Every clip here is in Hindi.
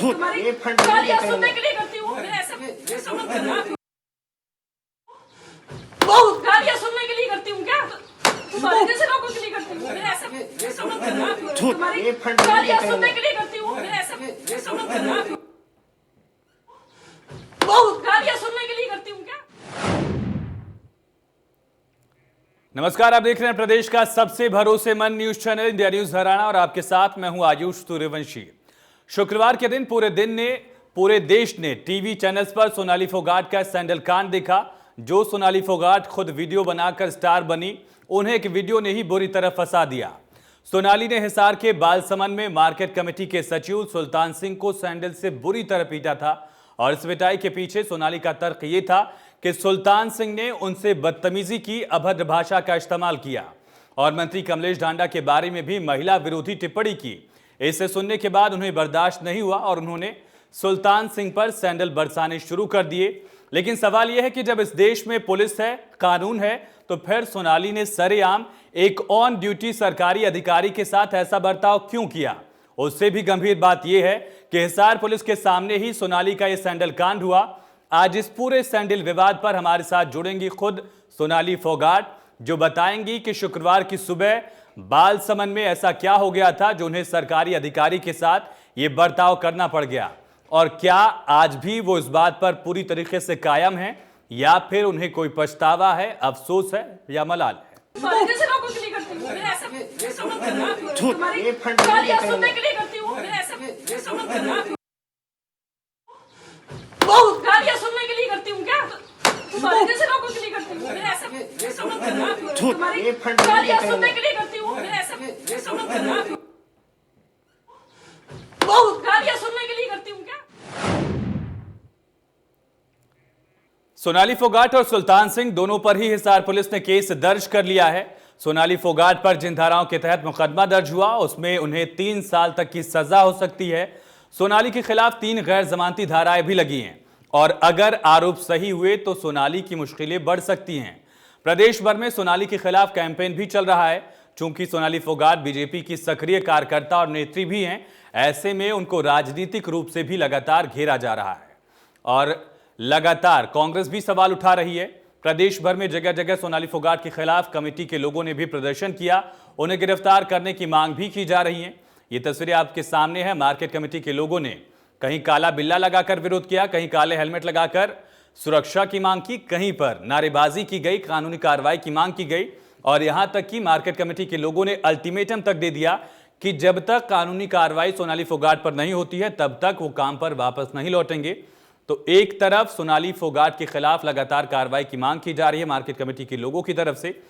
तुम्हारी गालियां सुनने के लिए करती हूँ। गालियां सुनने के लिए करती हूँ क्या? तुम्हारे जैसे लोगों के लिए करती हूँ। तुम्हारी गालियां सुनने के लिए करती हूँ। गालियां सुनने के लिए करती हूँ क्या? नमस्कार, आप देख रहे हैं प्रदेश का सबसे भरोसेमंद news channel India news Haryana और आपके साथ मैं हूं आयुष सूर्यवंशी। शुक्रवार के दिन पूरे देश ने टीवी चैनल्स पर सोनाली फोगाट का सैंडल कांड देखा। जो सोनाली फोगाट खुद वीडियो बनाकर स्टार बनी, उन्हें एक वीडियो ने ही बुरी तरह फंसा दिया। सोनाली ने हिसार के बालसमंद में मार्केट कमेटी के सचिव सुल्तान सिंह को सैंडल से बुरी तरह पीटा था और इस पिटाई के पीछे सोनाली का तर्क यह था कि सुल्तान सिंह ने उनसे बदतमीजी की, अभद्र भाषा का इस्तेमाल किया और मंत्री कमलेश ढांडा के बारे में भी महिला विरोधी टिप्पणी की। इसे सुनने के बाद उन्हें बर्दाश्त नहीं हुआ और उन्होंने सुल्तान सिंह पर सैंडल बरसाने शुरू कर दिए। लेकिन सवाल यह है कि जब इस देश में पुलिस है, कानून है, तो फिर सोनाली ने सरेआम एक ऑन ड्यूटी सरकारी अधिकारी के साथ ऐसा बर्ताव क्यों किया? उससे भी गंभीर बात यह है कि हिसार पुलिस के सामने ही सोनाली का यह सैंडल कांड हुआ। आज इस पूरे सैंडल विवाद पर हमारे साथ जुड़ेंगी खुद सोनाली फोगाट, जो बताएंगी कि शुक्रवार की सुबह बालसमंद में ऐसा क्या हो गया था जो उन्हें सरकारी अधिकारी के साथ ये बर्ताव करना पड़ गया, और क्या आज भी वो इस बात पर पूरी तरीके से कायम है या फिर उन्हें कोई पछतावा है, अफसोस है या मलाल है। गालियां सुनने के लिए करती हूँ क्या? तुम्हारे जैसे लोगों के लिए करती हूँ। तुम्हारी गालियां सुनने के लिए करती हूँ। गालियां सुनने के लिए करती हूँ क्या? सोनाली फोगाट और सुल्तान सिंह दोनों पर ही हिसार पुलिस ने केस दर्ज कर लिया है। सोनाली फोगाट पर जिन धाराओं के तहत मुकदमा दर्ज हुआ, उसमें उन्हें 3 साल तक की सजा हो सकती है। सोनाली के खिलाफ 3 गैर जमानती धाराएं भी लगी हैं और अगर आरोप सही हुए तो सोनाली की मुश्किलें बढ़ सकती हैं। प्रदेश भर में सोनाली के खिलाफ कैंपेन भी चल रहा है। चूंकि सोनाली फोगाट बीजेपी की सक्रिय कार्यकर्ता और नेत्री भी हैं, ऐसे में उनको राजनीतिक रूप से भी लगातार घेरा जा रहा है और लगातार कांग्रेस भी सवाल उठा रही है। प्रदेश भर में जगह जगह सोनाली फोगाट के खिलाफ कमेटी के लोगों ने भी प्रदर्शन किया, उन्हें गिरफ्तार करने की मांग भी की जा रही है। ये तस्वीरें आपके सामने है। मार्केट कमेटी के लोगों ने कहीं काला बिल्ला लगाकर विरोध किया, कहीं काले हेलमेट लगाकर सुरक्षा की मांग की, कहीं पर नारेबाजी की गई, कानूनी कार्रवाई की मांग की गई और यहां तक कि मार्केट कमेटी के लोगों ने अल्टीमेटम तक दे दिया कि जब तक कानूनी कार्रवाई सोनाली फोगाट पर नहीं होती है तब तक वो काम पर वापस नहीं लौटेंगे। तो एक तरफ सोनाली फोगाट के खिलाफ लगातार कार्रवाई की मांग की जा रही है मार्केट कमेटी के लोगों की तरफ से,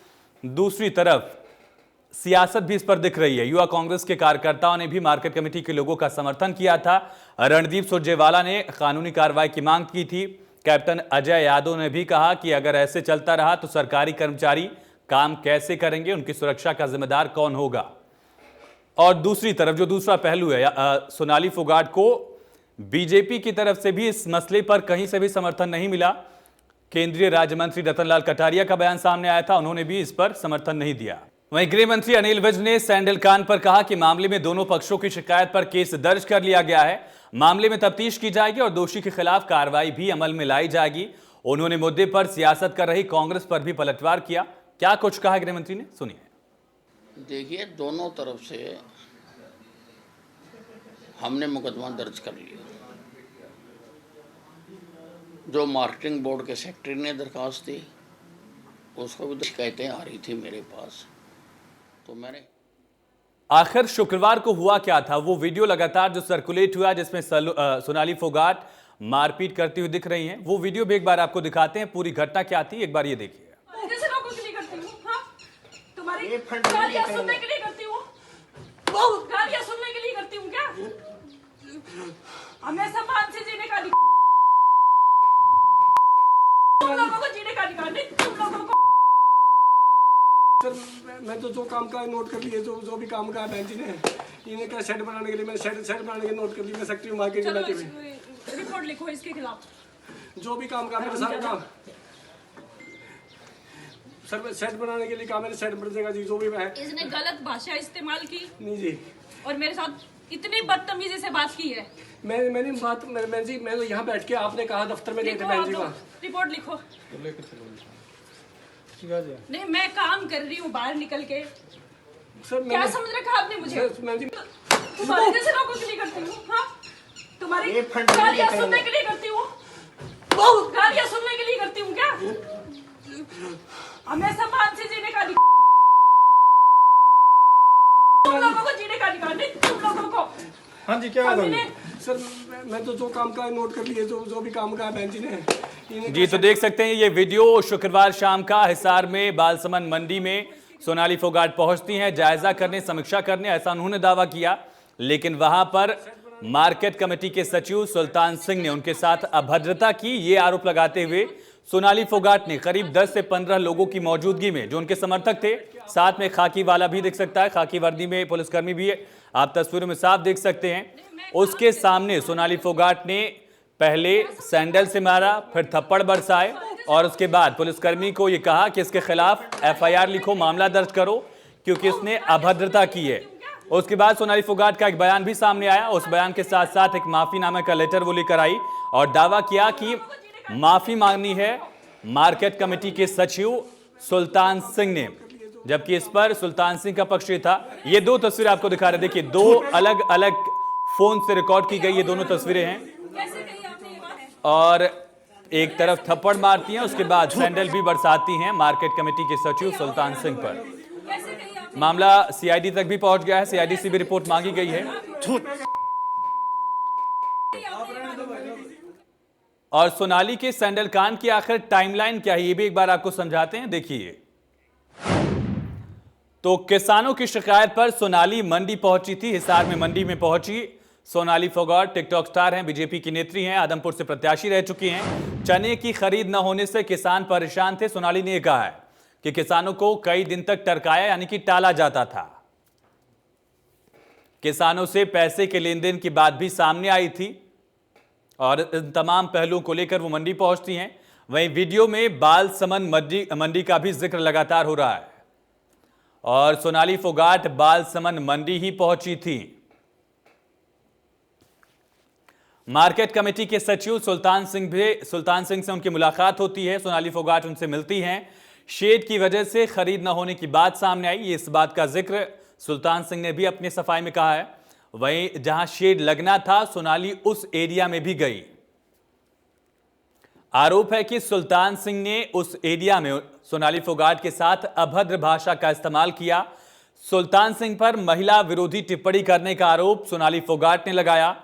दूसरी तरफ सियासत भी इस पर दिख रही है। युवा कांग्रेस के कार्यकर्ताओं ने भी मार्केट कमेटी के लोगों का समर्थन किया था। रणदीप सुरजेवाला ने कानूनी कार्रवाई की मांग की थी। कैप्टन अजय यादव ने भी कहा कि अगर ऐसे चलता रहा तो सरकारी कर्मचारी काम कैसे करेंगे, उनकी सुरक्षा का जिम्मेदार कौन होगा। और दूसरी तरफ जो दूसरा पहलू है, सोनाली फोगाट को बीजेपी की तरफ से भी इस मसले पर कहीं से भी समर्थन नहीं मिला। केंद्रीय राज्य मंत्री रतनलाल कटारिया का बयान सामने आया था, उन्होंने भी इस पर समर्थन नहीं दिया। वहीं गृह मंत्री अनिल विज ने सैंडल कांड पर कहा कि मामले में दोनों पक्षों की शिकायत पर केस दर्ज कर लिया गया है, मामले में तफ्तीश की जाएगी और दोषी के खिलाफ कार्रवाई भी अमल में लाई जाएगी। उन्होंने मुद्दे पर सियासत कर रही कांग्रेस पर भी पलटवार किया। क्या कुछ कहा गृह मंत्री ने, सुनिए। देखिए, दोनों तरफ से हमने मुकदमा दर्ज कर लिया। जो मार्केटिंग बोर्ड के सेक्रेटरी ने दरखास्त दी, उसको भी शिकायतें आ रही थी मेरे पास, तो मैंने आखिर शुक्रवार को हुआ क्या था? वो वीडियो लगातार जो सर्कुलेट हुआ जिसमें सोनाली फोगाट मारपीट करती हुई दिख रही हैं, वो वीडियो भी एक बार आपको दिखाते हैं। पूरी घटना क्या थी, एक बार ये देखिए। तुम्हारी गालियां सुनने के लिए करती हूँ। गालियां सुनने के लिए करती हूँ क्या? हमेशा मान से जीने का अधिकार, तुम लोगों को जीने का अधिकार नहीं, तुम लोगों को। मैं तो जो काम का नोट कर लिए, जो भी काम का बहन जी ने इन्हें क्या सेट बनाने के लिए मैं सेट बनाने के नोट कर लिए। मैं सेक्रेटरी मार्केट में बैठे हुए रिपोर्ट लिखो इसके खिलाफ। जो भी काम का मेरे सारा काम सर सेट बनाने के लिए काम, मैंने सेट बन जाएगा जी। जो भी है, इसने गलत भाषा इस्तेमाल की नहीं जी, और मेरे साथ इतनी बदतमीजी से बात की है। मैंने बात मैं जी मैं तो यहाँ बैठ के आपने कहा दफ्तर में गए थे बहन जी वहाँ। रिपोर्ट लिखो। नहीं मैं काम कर रही हूँ बाहर निकल के। सर क्या समझ रखा आपने मुझे? मैम जी तुम्हारे जैसे लोगों के लिए करती हूँ। हाँ तुम्हारी गालियाँ सुनने के लिए करती हूँ। गालियाँ सुनने के लिए करती हूँ क्या? हमें सम्मान से जीने का अधिकार, तुम लोगों को जीने का अधिकार नहीं, तुम लोगों को। हाँ जी क्या सर मैं तो जो काम का नोट कर लिए जो भी काम का बहन जी ने जी। तो देख सकते हैं ये वीडियो शुक्रवार शाम का हिसार में बालसमंद मंडी में सोनाली फोगाट पहुंचती हैं जायजा करने, समीक्षा करने, ऐसा उन्होंने दावा किया। लेकिन वहां पर मार्केट कमेटी के सचिव सुल्तान सिंह ने उनके साथ अभद्रता की, ये आरोप लगाते हुए सोनाली फोगाट ने करीब 10 से 15 लोगों की मौजूदगी में, जो उनके समर्थक थे, साथ में खाकी वाला भी दिख सकता है, खाकी वर्दी में पुलिसकर्मी भी है, आप तस्वीरों में साफ देख सकते हैं, उसके सामने सोनाली फोगाट ने पहले सैंडल से मारा, फिर थप्पड़ बरसाए और उसके बाद पुलिसकर्मी को यह कहा कि इसके खिलाफ एफआईआर लिखो, मामला दर्ज करो, क्योंकि इसने अभद्रता की है। उसके बाद सोनाली फोगाट का एक बयान भी सामने आया। उस बयान के साथ साथ एक माफीनामे का लेटर वो लेकर आई और दावा किया कि माफी मांगनी है मार्केट कमेटी के सचिव सुल्तान सिंह ने, जबकि इस पर सुल्तान सिंह का पक्ष था। ये दो तस्वीरें आपको दिखा रहे, देखिए दो अलग अलग फोन से रिकॉर्ड की गई ये दोनों तस्वीरें हैं और एक तरफ थप्पड़ मारती हैं, उसके बाद सैंडल भी बरसाती हैं मार्केट कमेटी के सचिव सुल्तान सिंह पर। मामला सीआईडी तक भी पहुंच गया है, सीआईडी से भी रिपोर्ट मांगी गई है और सोनाली के सैंडल कांड की आखिर टाइमलाइन क्या है ये भी एक बार आपको समझाते हैं। देखिए, तो किसानों की शिकायत पर सोनाली मंडी पहुंची थी, हिसार में मंडी में पहुंची सोनाली फोगाट टिकटॉक स्टार हैं, बीजेपी की नेत्री हैं, आदमपुर से प्रत्याशी रह चुकी हैं। चने की खरीद न होने से किसान परेशान थे। सोनाली ने यह कहा है कि किसानों को कई दिन तक टरकाया यानी कि टाला जाता था। किसानों से पैसे के लेन देन की बात भी सामने आई थी और इन तमाम पहलुओं को लेकर वो मंडी पहुंचती हैं। वहीं वीडियो में बालसमंद मंडी का भी जिक्र लगातार हो रहा है और सोनाली फोगाट बालसमंद मंडी ही पहुंची थी। मार्केट कमेटी के सचिव सुल्तान सिंह से उनकी मुलाकात होती है, सोनाली फोगाट उनसे मिलती हैं। शेड की वजह से खरीद न होने की बात सामने आई, इस बात का जिक्र सुल्तान सिंह ने भी अपनी सफाई में कहा है। वहीं जहां शेड लगना था सोनाली उस एरिया में भी गई। आरोप है कि सुल्तान सिंह ने उस एरिया में सोनाली फोगाट के साथ अभद्र भाषा का इस्तेमाल किया। सुल्तान सिंह पर महिला विरोधी टिप्पणी करने का आरोप सोनाली फोगाट ने लगाया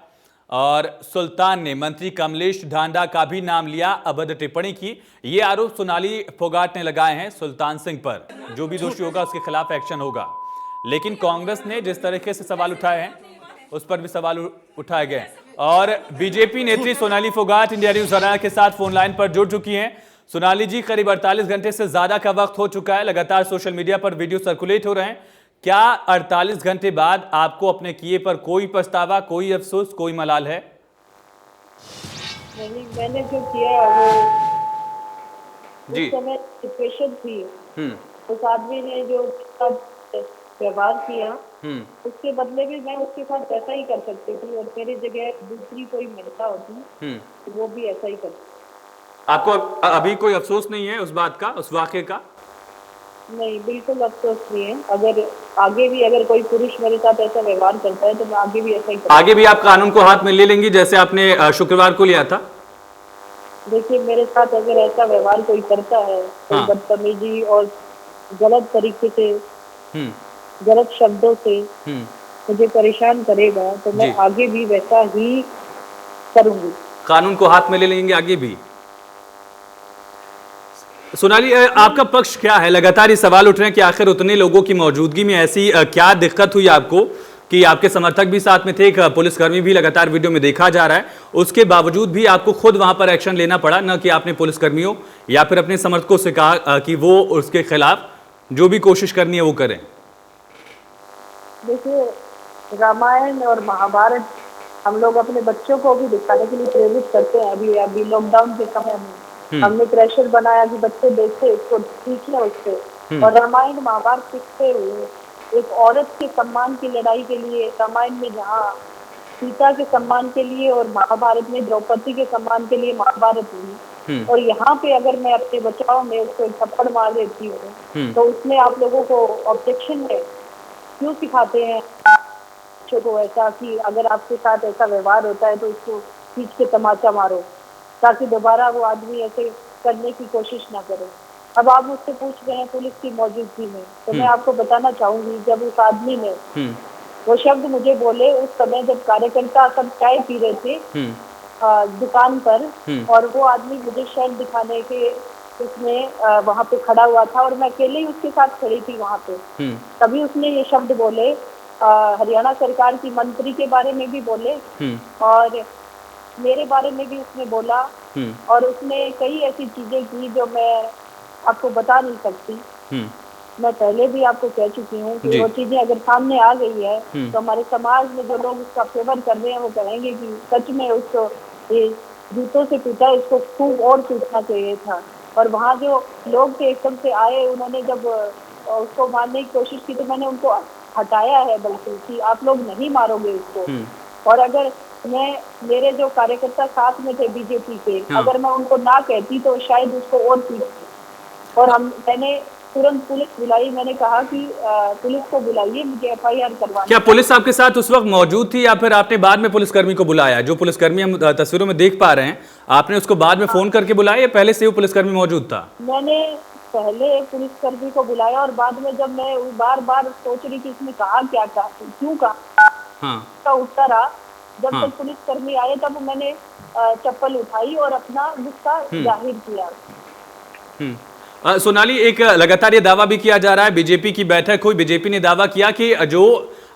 और सुल्तान ने मंत्री कमलेश ढांडा का भी नाम लिया, अभद्र टिप्पणी की। ये आरोप सोनाली फोगाट ने लगाए हैं सुल्तान सिंह पर। जो भी दोषी होगा उसके खिलाफ एक्शन होगा। लेकिन कांग्रेस ने जिस तरीके से सवाल उठाए हैं उस पर भी सवाल उठाए गए और बीजेपी नेत्री सोनाली फोगाट इंडिया न्यूज हरियाणा के साथ फोन लाइन पर जुड़ चुकी हैं। सोनाली जी, करीब 48 घंटे से ज्यादा का वक्त हो चुका है, लगातार सोशल मीडिया पर वीडियो सर्कुलेट हो रहे हैं। क्या 48 घंटे बाद आपको अपने किए पर कोई पछतावा, कोई अफसोस, कोई मलाल है? नहीं, मैंने जो किया वो जी उस समय सिचुएशन थी। उस आदमी ने जो व्यवहार किया उसके बदले में मैं उसके साथ ऐसा ही कर सकती थी और मेरी जगह दूसरी कोई महिला होती तो वो भी ऐसा ही करती। आपको अभी कोई अफसोस नहीं है उस बात का, उस वाकये का? नहीं, बिल्कुल अफसोस नहीं है। अगर आगे भी अगर कोई पुरुष मेरे साथ ऐसा व्यवहार करता है तो मैं आगे भी ऐसा ही करूंगी। आगे भी आप कानून को हाथ में ले लेंगी जैसे आपने शुक्रवार को लिया था? देखिए, मेरे साथ अगर ऐसा व्यवहार कोई करता है, कोई बदतमीजी और गलत तरीके से, गलत शब्दों से मुझे परेशान करेगा तो मैं आगे भी वैसा ही करूंगी। कानून को हाथ में ले लेंगे आगे भी? सोनाली, आपका पक्ष क्या है? लगातार ये सवाल उठ रहे हैं कि आखिर उतने लोगों की मौजूदगी में ऐसी क्या दिक्कत हुई आपको कि आपके समर्थक भी साथ में थे, एक पुलिसकर्मी भी लगातार वीडियो में देखा जा रहा है, उसके बावजूद भी आपको खुद वहां पर एक्शन लेना पड़ा, न कि आपने पुलिसकर्मियों या फिर अपने समर्थकों से कहा कि वो उसके खिलाफ जो भी कोशिश करनी है वो करें? देखिए, रामायण और महाभारत हम लोग अपने बच्चों को भी दिखाने के लिए प्रेरित करते हैं। अभी लॉकडाउन के समय में हमने प्रेशर बनाया कि बच्चे देखे, इसको सीखें उससे, और रामायण महाभारत सीखते हुए एक औरत के सम्मान की लड़ाई के लिए रामायण में जहाँ सीता के सम्मान के लिए और महाभारत में द्रौपदी के सम्मान के लिए महाभारत हुई, और यहाँ पे अगर मैं अपने बचाव में उसको एक थप्पड़ मार देती हूँ तो उसमें आप लोगों को ऑब्जेक्शन है। क्यों सिखाते हैं बच्चों को ऐसा कि अगर आपके साथ ऐसा व्यवहार होता है तो उसको खींच के तमाचा मारो, ताकि दोबारा वो आदमी ऐसे करने की कोशिश ना करे। अब आप मुझसे पूछ रहे हैं पुलिस की मौजूदगी में, तो मैं आपको बताना चाहूंगी, जब उस आदमी ने वो शब्द मुझे बोले उस समय जब कार्यकर्ता सब चाय पी रहे थे दुकान पर, और वो आदमी मुझे शर्ट दिखाने के उसमें वहाँ पे खड़ा हुआ था और मैं अकेले ही उसके साथ खड़ी थी वहाँ पे, तभी उसने ये शब्द बोले। हरियाणा सरकार की मंत्री के बारे में भी बोले और मेरे बारे में भी उसने बोला, और उसने कई ऐसी चीजें की जो मैं आपको बता नहीं सकती। मैं पहले भी आपको कह चुकी हूँ कि वो चीजें अगर सामने आ गई है तो हमारे समाज में जो लोग उसका फेवर कर रहे हैं वो कहेंगे कि सच में उसको ये जूतों से पीटा, इसको खूब और पीटना चाहिए था। और वहाँ जो लोग थे एकदम से आए, उन्होंने जब उसको मारने की कोशिश की तो मैंने उनको हटाया है, बल्कि कि आप लोग नहीं मारोगे इसको। और अगर मेरे जो कार्यकर्ता साथ में थे बीजेपी के, अगर मैं उनको ना कहती तो शायद उसको और पीट। और मैंने तुरंत पुलिस बुलाई, मैंने कहा कि पुलिस को बुलाइए, मुझे FIR करवाना। क्या पुलिस आपके साथ उस वक्त मौजूद थी या फिर आपने बाद में पुलिसकर्मी को बुलाया? जो पुलिसकर्मी हम तस्वीरों में देख पा रहे हैं, आपने उसको बाद में फोन करके बुलाया या पहले से वो पुलिसकर्मी मौजूद था? मैंने पहले पुलिसकर्मी को बुलाया और बाद में जब मैं बार बार सोच रही कि इसने कहा क्या कहा, क्यों कहा, का उत्तर आ जब तक पुलिसकर्मी आए तब मैंने चप्पल उठाई और अपना गुस्सा जाहिर किया। सोनाली, एक लगातार ये दावा भी किया जा रहा है, बीजेपी की बैठक हुई, बीजेपी ने दावा किया कि जो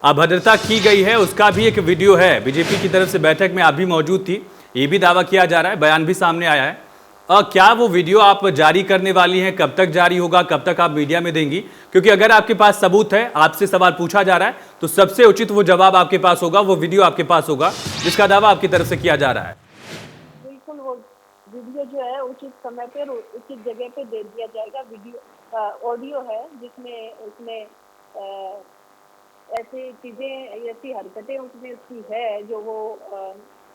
अभद्रता की गई है उसका भी एक वीडियो है। बीजेपी की तरफ से बैठक में आप भी मौजूद थी, ये भी दावा किया जा रहा है, बयान भी सामने आया है। क्या वो वीडियो आप जारी करने वाली हैं? कब तक जारी होगा, कब तक आप मीडिया में देंगी? क्योंकि अगर आपके पास सबूत है, आपसे सवाल पूछा जा रहा है, तो सबसे उचित वो जवाब आपके पास होगा, वो वीडियो आपके पास होगा जिसका दावा आपकी तरफ से किया जा रहा है। बिल्कुल, वो वीडियो जो है उचित समय पर उचित जगह पे दे दिया जाएगा। वीडियो ऑडियो है जिसमें उसमें ऐसी चीजें, ऐसी हरकतें उसमें उसकी है जो वो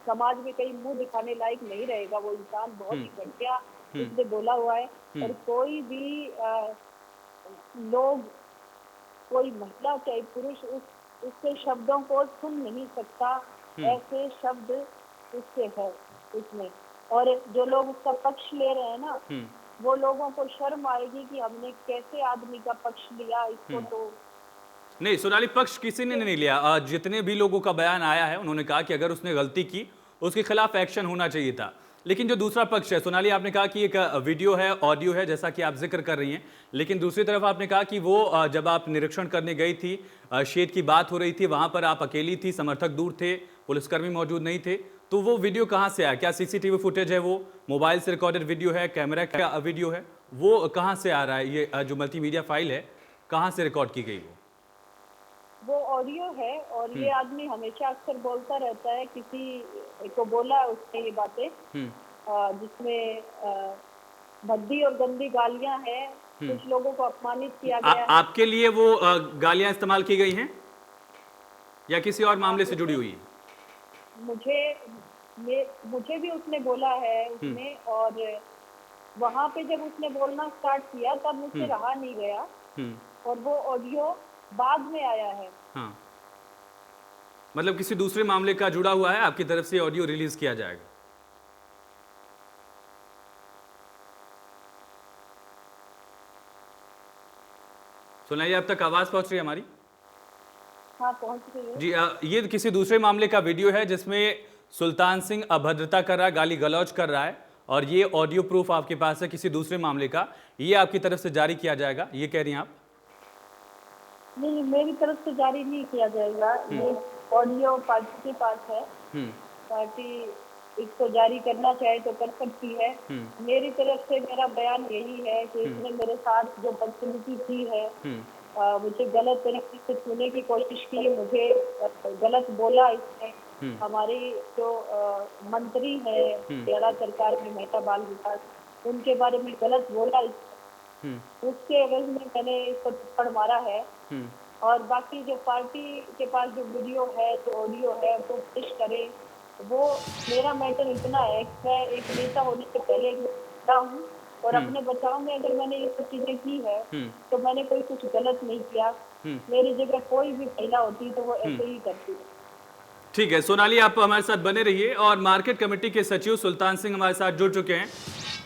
समाज में कहीं मुंह दिखाने लायक नहीं रहेगा। वो इंसान बहुत ही घटिया उसने बोला हुआ है, और कोई भी लोग, कोई महिला चाहे पुरुष उसके शब्दों को सुन नहीं सकता, ऐसे शब्द उसके है उसमें। और जो लोग उसका पक्ष ले रहे हैं ना, वो लोगों को शर्म आएगी कि हमने कैसे आदमी का पक्ष लिया। इसको तो नहीं सोनाली, पक्ष किसी ने नहीं लिया। जितने भी लोगों का बयान आया है उन्होंने कहा कि अगर उसने गलती की उसके खिलाफ एक्शन होना चाहिए था। लेकिन जो दूसरा पक्ष है सोनाली, आपने कहा कि एक वीडियो है, ऑडियो है, जैसा कि आप जिक्र कर रही हैं, लेकिन दूसरी तरफ आपने कहा कि वो जब आप निरीक्षण करने गई थी, शेड की बात हो रही थी, वहां पर आप अकेली थी, समर्थक दूर थे, पुलिसकर्मी मौजूद नहीं थे, तो वो वीडियो कहां से आया? क्या CCTV फुटेज है, वो मोबाइल से रिकॉर्डेड वीडियो है, कैमरा का वीडियो है, वो कहां से आ रहा है? ये जो मल्टीमीडिया फाइल है कहां से रिकॉर्ड की गई? वो ऑडियो है, और ये आदमी हमेशा अक्सर बोलता रहता है, किसी को बोला उसने ये बातें जिसमें भद्दी और गंदी गालियां हैं, कुछ लोगों को अपमानित किया गया है। आपके लिए वो गालियां इस्तेमाल की गई हैं या किसी और मामले से जुड़ी हुई है? मुझे भी उसने बोला है उसने, और वहाँ पे जब उसने बोलना स्टार्ट किया तब मुझसे रहा नहीं गया, और वो ऑडियो बाद में आया है। हाँ, मतलब किसी दूसरे मामले का जुड़ा हुआ है, आपकी तरफ से ऑडियो रिलीज किया जाएगा। सुनाइए, अब तक आवाज पहुंच रही है हमारी? हाँ, पहुंच रही है जी। ये किसी दूसरे मामले का वीडियो है जिसमें सुल्तान सिंह अभद्रता कर रहा है, गाली गलौज कर रहा है, और ये ऑडियो प्रूफ आपके पास है किसी दूसरे मामले का, ये आपकी तरफ से जारी किया जाएगा, ये कह रही हैं आप? नहीं, मेरी तरफ से जारी नहीं किया जाएगा। ये ऑडियो पार्टी के पास है, पार्टी इसको जारी करना चाहे तो कर सकती है। मेरी तरफ से मेरा बयान यही है कि इसने मेरे साथ जो बदसलूकी की है, मुझे गलत तरीके से छूने की कोशिश की, मुझे गलत बोला इसने। हमारी जो मंत्री है हरियाणा सरकार में महिला बाल विकास, उनके बारे में गलत बोला, उसके एवज में मैंने इसको थप्पड़ मारा है। और बाकी जो पार्टी के पास जो वीडियो है, जो ऑडियो है, वो पेश करे। वो मेरा मैटर इतना है कि मैं एक नेता होने से पहले एक नेता हूँ और अपने बचाव में अगर मैंने ये सब चीजें की है तो मैंने कोई कुछ गलत नहीं किया। मेरी जगह कोई भी महिला होती तो वो ऐसे ही करती। ठीक है सोनाली, आप हमारे साथ बने रहिए। और मार्केट कमेटी के सचिव सुल्तान सिंह हमारे साथ जुड़ चुके हैं।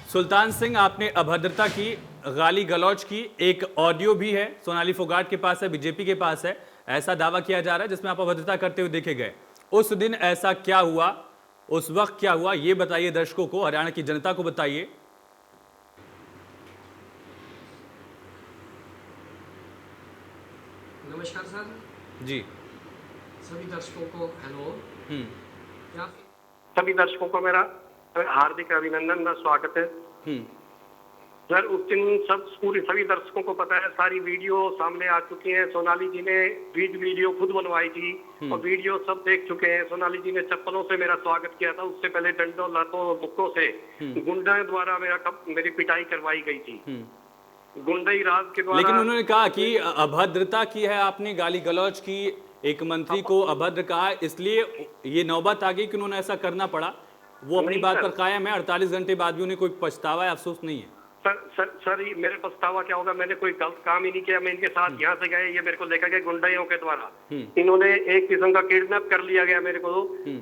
सुल्तान सिंह, आपने अभद्रता की, गाली गलौज की, एक ऑडियो भी है, सोनाली फोगाट के पास है, बीजेपी के पास है, ऐसा दावा किया जा रहा है जिसमें आप अभद्रता करते हुए देखे गए। उस दिन ऐसा क्या हुआ, उस वक्त क्या हुआ, ये बताइए दर्शकों को, हरियाणा की जनता को बताइए। नमस्कार सर जी। सभी दर्शकों को हेलो। सभी दर्शकों को मेरा हार्दिक अभिनंदन व स्वागत है। सर उस दिन सभी दर्शकों को पता है, सारी वीडियो सामने आ चुकी है। सोनाली जी ने वीडियो खुद बनवाई थी और वीडियो सब देख चुके हैं। सोनाली जी ने चप्पलों से मेरा स्वागत किया था, उससे पहले डंडों लातों मुक्कों से गुंडा द्वारा मेरी पिटाई करवाई गई थी, गुंडई राज के द्वारा। लेकिन उन्होंने कहा कि अभद्रता की है आपने, गाली गलौज की, एक मंत्री को अभद्र कहा, इसलिए ये नौबत आ गई कि उन्होंने ऐसा करना पड़ा। वो अपनी बात पर कायम है, 48 घंटे बाद भी उन्हें कोई पछतावा है, अफसोस नहीं है। सर मेरे पछतावा क्या होगा, मैंने कोई गलत काम ही नहीं किया। मैं इनके साथ यहाँ से गए, ये मेरे को लेकर गए गुंडाइयों के द्वारा। इन्होंने एक किस्म का किडनैप कर लिया गया मेरे को।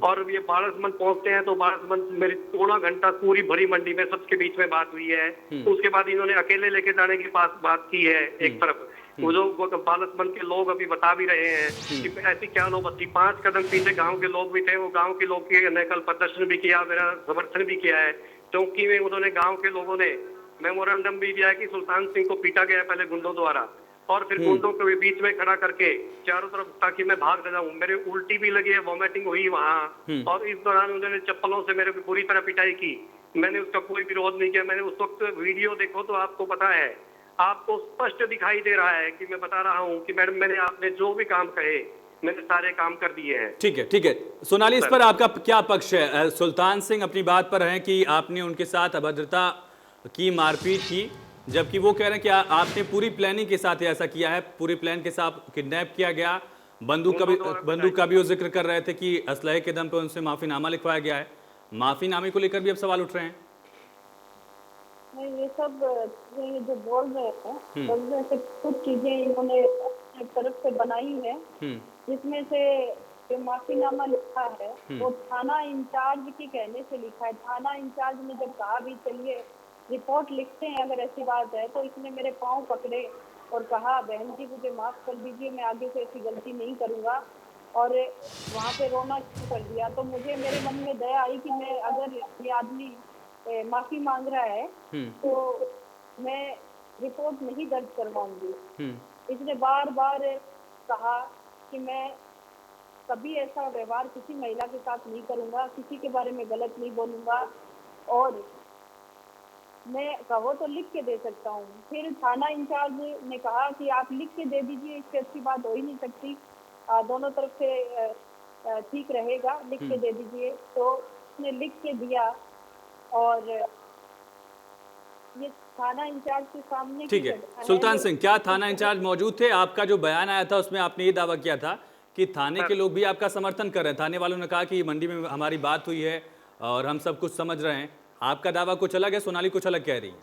और ये बारसमंद पहुंचते हैं तो बारसमंद मेरी पौना घंटा पूरी भरी मंडी में सबके बीच में बात हुई है। उसके बाद इन्होंने अकेले लेके जाने की बात की है एक तरफ। वो जो बालसमंद के लोग अभी बता भी रहे हैं कि ऐसी क्या नौबत थी। 5 कदम पीछे गांव के लोग भी थे, वो गांव के लोग ने कल प्रदर्शन भी किया, मेरा समर्थन भी किया है। चौकी में उन्होंने, गांव के लोगों ने मेमोरेंडम भी दिया कि सुल्तान सिंह को पीटा गया पहले गुंडों द्वारा, और फिर गुंडों को बीच में खड़ा करके चारों तरफ, ताकि मैं भाग न जाऊं। मेरे उल्टी भी लगी है, वॉमिटिंग हुई वहां। और इस दौरान उन्होंने चप्पलों से मेरे को पूरी तरह पिटाई की। मैंने उसका कोई विरोध नहीं किया। मैंने उस वक्त वीडियो देखो तो आपको पता है, आपको स्पष्ट दिखाई दे रहा है कि मैं बता रहा हूँ कि मैडम मैंने आपने जो भी काम कहे मैंने सारे काम कर दिए हैं। ठीक है, ठीक है सोनाली, इस पर आपका क्या पक्ष है? सुल्तान सिंह अपनी बात पर हैं कि आपने उनके साथ अभद्रता की, मारपीट की, जबकि वो कह रहे हैं कि आपने पूरी प्लानिंग के साथ ऐसा किया है, पूरी प्लान के साथ किडनैप किया गया। बंदूक का भी वो जिक्र कर रहे थे कि असलहे के दम पे उनसे माफीनामा लिखवाया गया है। माफीनामे को लेकर भी अब सवाल उठ रहे हैं। नहीं, ये सब ये जो बोल रहे हैं, बोलने से कुछ चीजें इन्होंने अपनी तरफ से बनाई है, जिसमें से जो माफीनामा लिखा है वो थाना इंचार्ज के कहने से लिखा है। थाना इंचार्ज ने जब कहा भी चलिए रिपोर्ट लिखते हैं, अगर ऐसी बात है, तो इसने मेरे पाँव पकड़े और कहा बहन जी मुझे माफ कर दीजिए, मैं आगे से ऐसी गलती नहीं करूंगा, और वहाँ पे रोना शुरू कर दिया। तो मुझे मेरे मन में दया आई कि मैं, अगर ये आदमी माफी मांग रहा है तो मैं रिपोर्ट नहीं दर्ज करवाऊंगी। इसने बार बार कहा कि मैं कभी ऐसा व्यवहार किसी महिला के साथ नहीं करूंगा, किसी के बारे में गलत नहीं बोलूंगा, और मैं कहो तो लिख के दे सकता हूँ। फिर थाना इंचार्ज ने कहा कि आप लिख के दे दीजिए, इससे अच्छी बात हो ही नहीं सकती, दोनों तरफ से ठीक रहेगा, लिख के दे दीजिए। तो उसने लिख के दिया और ये थाना इंचार्ज के सामने। ठीक है सुल्तान सिंह, क्या थाना इंचार्ज मौजूद थे? आपका जो बयान आया था उसमें आपने ये दावा किया था कि थाने के लोग भी आपका समर्थन कर रहे हैं, थाने वालों ने कहा कि मंडी में हमारी बात हुई है और हम सब कुछ समझ रहे हैं। आपका दावा कुछ अलग है, सोनाली कुछ अलग कह रही है।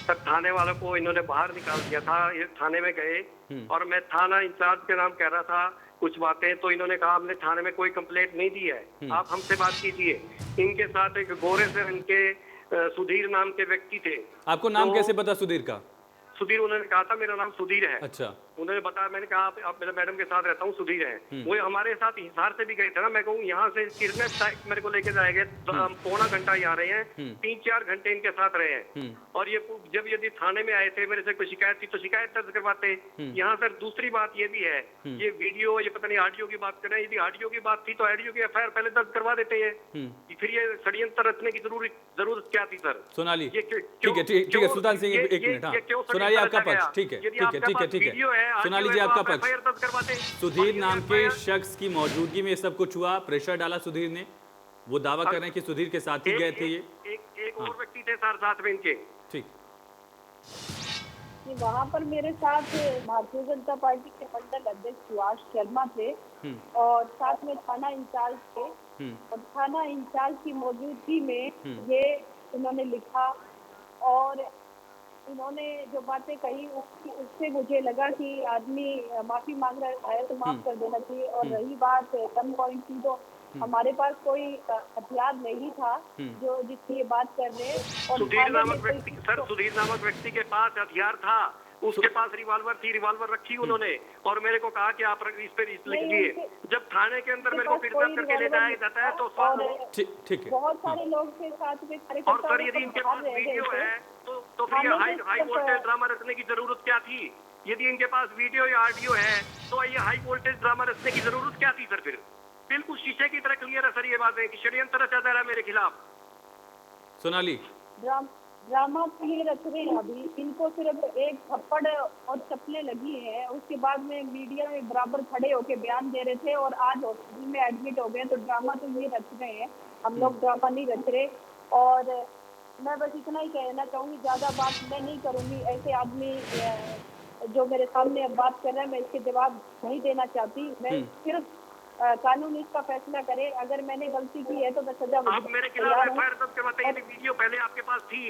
सर थाने वालों को इन्होंने बाहर निकाल दिया था। ये थाने में गए और मैं थाना इंचार्ज के नाम कह रहा था कुछ बातें, तो इन्होंने कहा हमने थाने में कोई कंप्लेंट नहीं दी है, आप हमसे बात कीजिए। इनके साथ एक गोरे से इनके सुधीर नाम के व्यक्ति थे। आपको नाम कैसे पता सुधीर का? सुधीर, उन्होंने कहा था मेरा नाम सुधीर है। अच्छा। उन्होंने बताया, मैंने कहा आप मेरे मैडम के साथ रहता हूँ, सुधीर है। वो हमारे साथ हिसार से भी गए थे ना। मैं कहूँ यहाँ से किडनैप मेरे को लेके जाएंगे, पौना घंटा यहाँ रहे हैं, 3-4 घंटे इनके साथ रहे हैं। और ये जब यदि थाने में आए थे, मेरे से कोई शिकायत थी तो शिकायत दर्ज करवाते। यहाँ सर दूसरी बात ये भी है, ये वीडियो, ये पता नहीं ऑडियो की बात कर रहे हैं, यदि ऑडियो की बात थी तो ऑडियो की FIR पहले दर्ज करवा देते हैं। फिर ये षड्यंत्र रचने की जरूरत क्या थी सर? सोनाली ठीक है सुल्तान सिंह, एक मिनट। हाँ सोनाली आपका पक्ष, ठीक है सोनाली जी आपका पक्ष। सुधीर नाम के शख्स की मौजूदगी में ये सब कुछ हुआ, प्रेशर डाला सुधीर ने, वो दावा कर रहे हैं कि सुधीर के साथ ही गए थे ये। एक और व्यक्ति थे सर साथ में इनके। ठीक कि वहाँ पर मेरे साथ भारतीय जनता पार्टी के मंडल अध्यक्ष सुभाष शर्मा थे और साथ में थाना इंचार्ज थे और थाना इंचार्ज की मौजूदगी में ये इन्होंने लिखा और इन्होंने जो बातें कही उससे मुझे लगा कि आदमी माफी मांग रहा है तो माफ कर देना चाहिए। और रही बात गन पॉइंट की, तो हमारे पास कोई हथियार नहीं था जो जिसकी ये बात कर रहे हैं। और सुधीर नामक व्यक्ति, सर सुधीर नामक व्यक्ति के पास हथियार था, उसके पास रिवॉल्वर थी, रिवॉल्वर रखी उन्होंने और मेरे को कहा कि आप इस पे लिख लीजिए। जब थाने के अंदर मेरे को किडनैप करके ले जाया जाता है तो ठीक है। बहुत सारे लोग थे साथ में। और सर यदि इनके पास वीडियो है तो फिर ये हाई वोल्टेज ड्रामा रखने की जरूरत क्या थी? यदि इनके पास वीडियो या ऑडियो है तो ये हाई वोल्टेज ड्रामा रखने की जरूरत क्या थी सर? फिर बिल्कुल शीशे की तरह क्लियर है सर ये बात है कि षड्यंत्र रचा जा रहा है मेरे खिलाफ। सोनाली, ड्रामा क्लियर रच रहे हैं अभी, इनको सिर्फ एक थप्पड़ और चप्पलें लगी हैं, उसके बाद में मीडिया में बराबर खड़े होके बयान दे रहे थे और आज हॉस्पिटल में एडमिट हो गए। तो ड्रामा तो ये रच रहे हैं, हम लोग ड्रामा नहीं रच रहे। और मैं बस इतना ही कहना चाहूंगी, ज्यादा बात मैं नहीं करूंगी। ऐसे आदमी जो मेरे सामने अब बात कर रहा है, मैं इसके जवाब नहीं देना चाहती। मैं सिर्फ कानून इसका फैसला करे, अगर मैंने गलती की है तो मैं सजा आप मेरे खिलाफ एफआईआर दर्ज करवाते। यदि वीडियो पहले आपके पास थी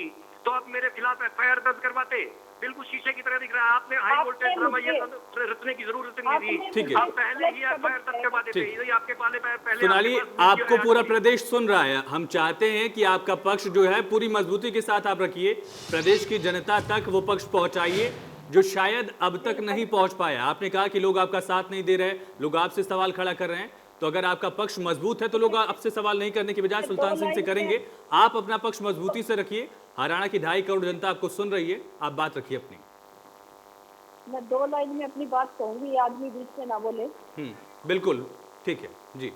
तो आप मेरे खिलाफ एफआईआर दर्ज करवाते। बिल्कुल शीशे की तरह दिख रहा है। आपने हाई वोल्टेज ड्रामा ये रचने की जरूरत नहीं थी। ठीक है। आप पहले ही एफआईआर दर्ज करवा देते। यदि आपके पहले सोनाली, आपको पूरा प्रदेश सुन रहा है। हम चाहते हैं कि आपका पक्ष जो है पूरी मजबूती के साथ आप रखिए, प्रदेश की जनता तक वो पक्ष पहुंचाइए जो शायद अब तक नहीं पहुंच पाया। आपने कहा कि लोग आपका साथ नहीं दे रहे, लोग आपसे सवाल खड़ा कर रहे हैं, तो अगर आपका पक्ष मजबूत है तो लोग आपसे सवाल नहीं करने की बजाय सुल्तान सिंह से करेंगे। आप अपना पक्ष मजबूती से रखिए। हरियाणा की 2.5 करोड़ जनता आपको सुन रही है, आप बात रखिए अपनी। मैं 2 लाइन में अपनी बात कहूंगी, आदमी बीच में ना बोले। बिल्कुल ठीक है जी।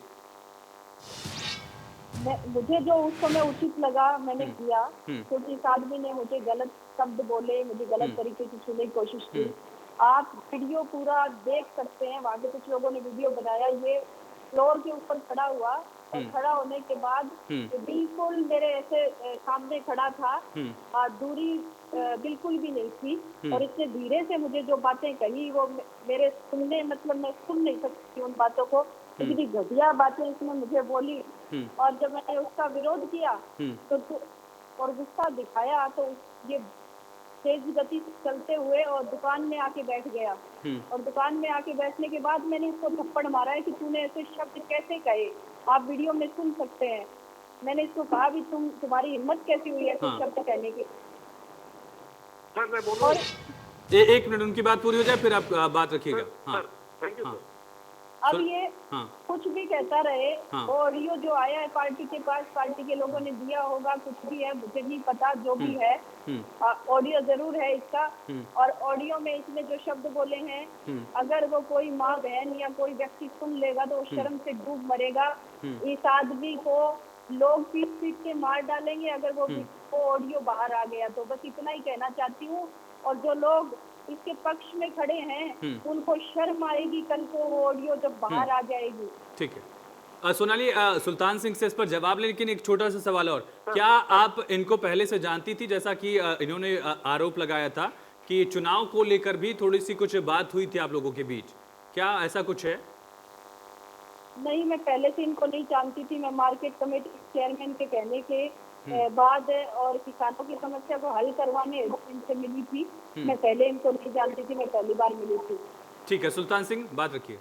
मुझे जो उस समय उचित लगा मैंने किया, क्योंकि इस आदमी ने मुझे गलत शब्द बोले, मुझे गलत तरीके से छूने की कोशिश की। आप वीडियो पूरा देख सकते हैं, वहाँ के कुछ लोगों ने वीडियो बनाया। ये फ्लोर के ऊपर खड़ा हुआ और खड़ा होने के बाद बिल्कुल मेरे ऐसे सामने खड़ा था, दूरी बिल्कुल भी नहीं थी। और इतने धीरे से मुझे जो बातें कही वो मेरे सुनने, मतलब मैं सुन नहीं सकती उन बातों को, इतनी घटिया बातें इसने मुझे बोली। और जब मैंने उसका विरोध किया तो और गुस्सा दिखाया तो ये तेज गति से चलते हुए और दुकान में आके बैठ गया। और दुकान में आके बैठने के बाद मैंने इसको थप्पड़ मारा है कि तूने ऐसे शब्द कैसे कहे, आप वीडियो में सुन सकते हैं। मैंने इसको कहा भी तुम्हारी हिम्मत कैसी हुई ऐसे शब्द कहने की। और एक मिनट उनकी बात पूरी हो जाए फिर आप बात रखिएगा। हाँ। अब ये कुछ भी कहता रहे, ऑडियो जो आया है पार्टी के पास, पार्टी के लोगों ने दिया होगा, कुछ भी है मुझे नहीं पता, जो भी है ऑडियो जरूर है इसका। और ऑडियो में इसने जो शब्द बोले हैं, अगर वो कोई माँ बहन या कोई व्यक्ति सुन लेगा तो वो शर्म से डूब मरेगा। इस आदमी को लोग पीट के मार डालेंगे अगर वो ऑडियो बाहर आ गया तो। बस इतना ही कहना चाहती हूँ। और जो लोग इसके पक्ष में खड़े हैं उनको शर्म आएगी कल को वो ऑडियो जब बाहर आ जाएगी। ठीक है सोनाली, सुल्तान सिंह से इस पर जवाब ले, लेकिन एक छोटा सा सवाल और, क्या आप इनको पहले से जानती थी? जैसा कि इन्होंने आरोप लगाया था कि चुनाव को लेकर भी थोड़ी सी कुछ बात हुई थी आप लोगों के बीच, क्या ऐसा कुछ है? नहीं, मैं पहले से इनको नहीं जानती थी। मैं मार्केट कमेटी चेयरमैन के कहने के बाद और किसानों की समस्या को हल करवाने इनसे मिली थी। मैं पहले इनको नहीं जानती थी, मैं पहली बार मिली थी। ठीक है सुल्तान सिंह, बात रखिए।